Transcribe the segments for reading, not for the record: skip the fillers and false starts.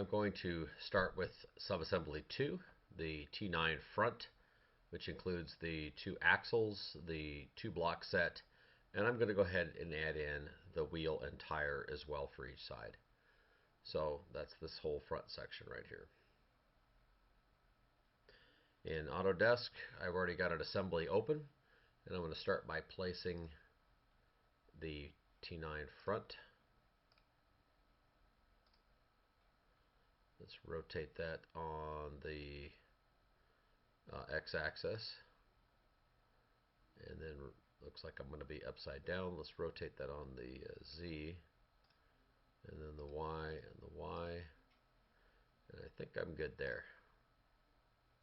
I'm going to start with Subassembly 2, the T9 front, which includes the two axles, the two block set, and I'm going to go ahead and add in the wheel and tire as well for each side. So that's this whole front section right here. In Autodesk, I've already got an assembly open, and I'm going to start by placing the T9 front. Let's rotate that on the x-axis, and then looks like I'm going to be upside down. Let's rotate that on the z, and then the y and the y, and I think I'm good there.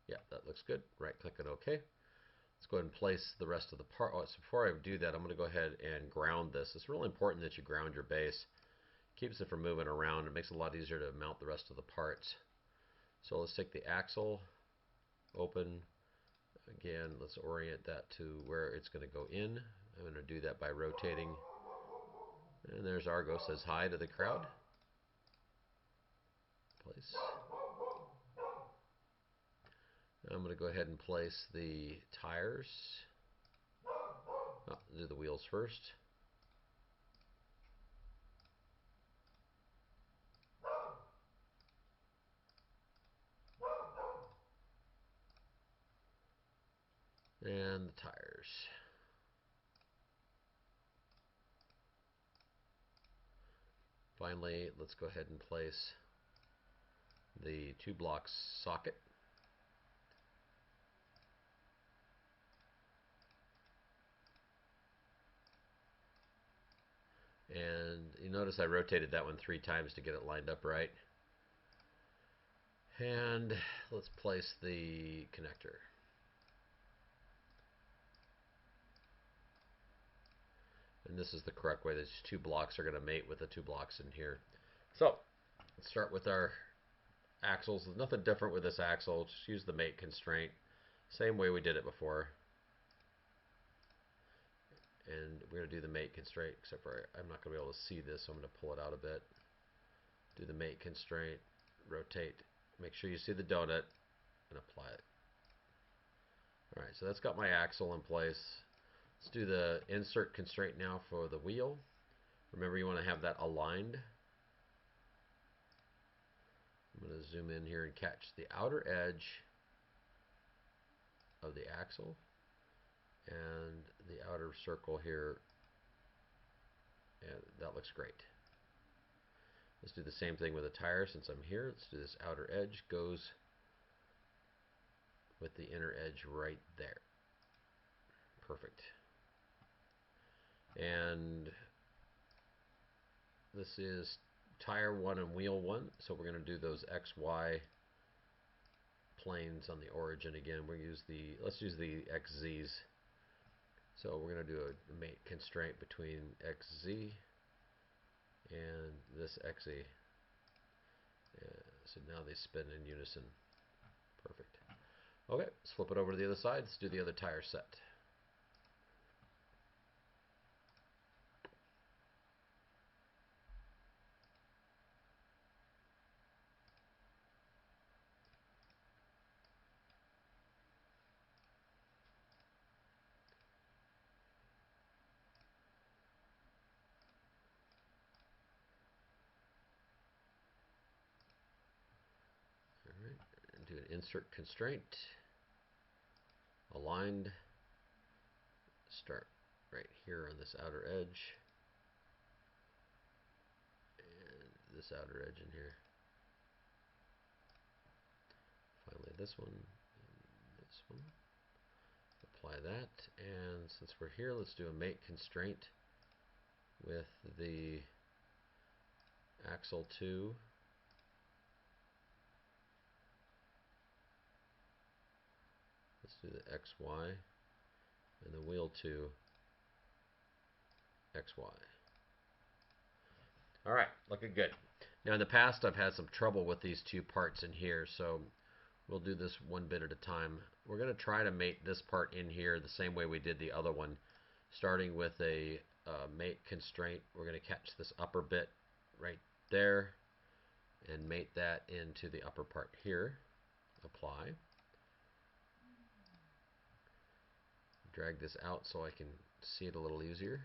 Yeah, that looks good. Right click and OK. Let's go ahead and place the rest of the part. Oh, so before I do that, I'm going to go ahead and ground this. It's really important that you ground your base. Keeps it from moving around. It makes it a lot easier to mount the rest of the parts. So let's take the axle, open. Again, let's orient that to where it's going to go in. I'm going to do that by rotating. And there's Argo says hi to the crowd. Place. I'm going to go ahead and place the tires. Oh, do the wheels first. And the tires. Finally, let's go ahead and place the two blocks socket. And you notice I rotated that one 3 times to get it lined up right. And let's place the connector. And this is the correct way. These two blocks are going to mate with the two blocks in here. So let's start with our axles. There's nothing different with this axle. Just use the mate constraint. Same way we did it before. And we're going to do the mate constraint, except for I'm not going to be able to see this, so I'm going to pull it out a bit. Do the mate constraint, rotate. Make sure you see the donut, and apply it. Alright, so that's got my axle in place. Let's do the insert constraint now for the wheel. Remember, you want to have that aligned. I'm going to zoom in here and catch the outer edge of the axle and the outer circle here, and that looks great. Let's do the same thing with the tire since I'm here. Let's do this outer edge goes with the inner edge right there. Perfect. And this is tire 1 and wheel 1, so we're going to do those XY planes on the origin again. Let's use the XZs. So we're going to do a mate constraint between XZ and this XE. So now they spin in unison. Perfect. Okay, let's flip it over to the other side. Let's do the other tire set. Alright, and do an insert constraint. Aligned. Start right here on this outer edge. And this outer edge in here. Finally this one. And this one. Apply that. And since we're here, let's do a mate constraint with the axle 2. Let's do the XY and the wheel 2 XY. Alright, looking good. Now in the past I've had some trouble with these two parts in here, so we'll do this one bit at a time. We're going to try to mate this part in here the same way we did the other one, starting with a mate constraint. We're going to catch this upper bit right there, and mate that into the upper part here. Apply. Drag this out so I can see it a little easier.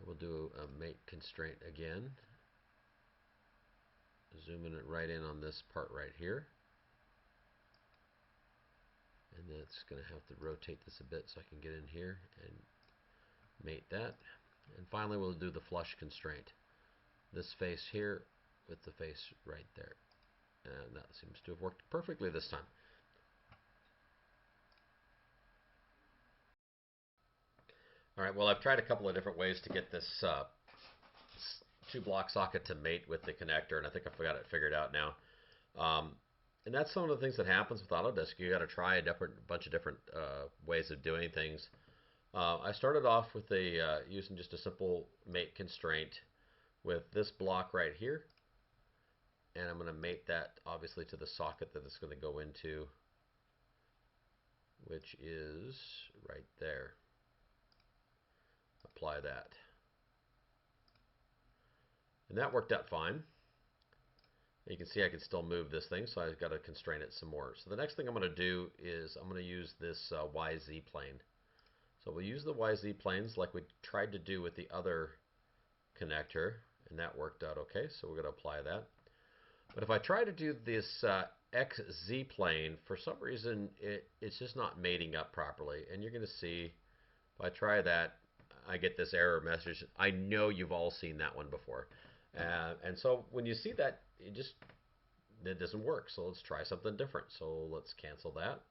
We'll do a mate constraint again. Zooming it right in on this part right here. And then it's going to have to rotate this a bit so I can get in here and mate that. And finally we'll do the flush constraint. This face here with the face right there. And that seems to have worked perfectly this time. Alright, well I've tried a couple of different ways to get this 2-block socket to mate with the connector, and I think I've got it figured out now. And that's some of the things that happens with Autodesk. You got to try a bunch of different ways of doing things. I started off with using just a simple mate constraint with this block right here, and I'm going to mate that obviously to the socket that it's going to go into, which is right there. Apply that. And that worked out fine. You can see I can still move this thing, so I've got to constrain it some more. So the next thing I'm going to do is I'm going to use this YZ plane. So we'll use the YZ planes like we tried to do with the other connector, and that worked out okay, so we're going to apply that. But if I try to do this XZ plane, for some reason it's just not mating up properly, and you're going to see if I try that, I get this error message. I know you've all seen that one before. And so when you see that, it doesn't work. So let's try something different. So let's cancel that.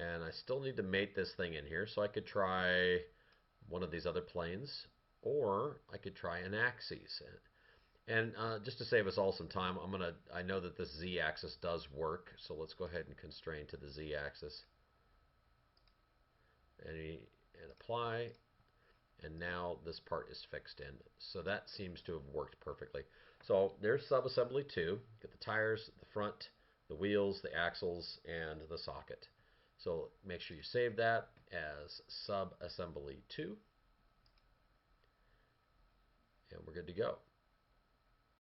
And I still need to mate this thing in here. So I could try one of these other planes, or I could try an axis. And just to save us all some time, I know that this Z-axis does work. So let's go ahead and constrain to the Z-axis. And apply. And now this part is fixed in. So that seems to have worked perfectly. So there's Subassembly2. Get the tires, the front, the wheels, the axles, and the socket. So make sure you save that as Subassembly2. And we're good to go.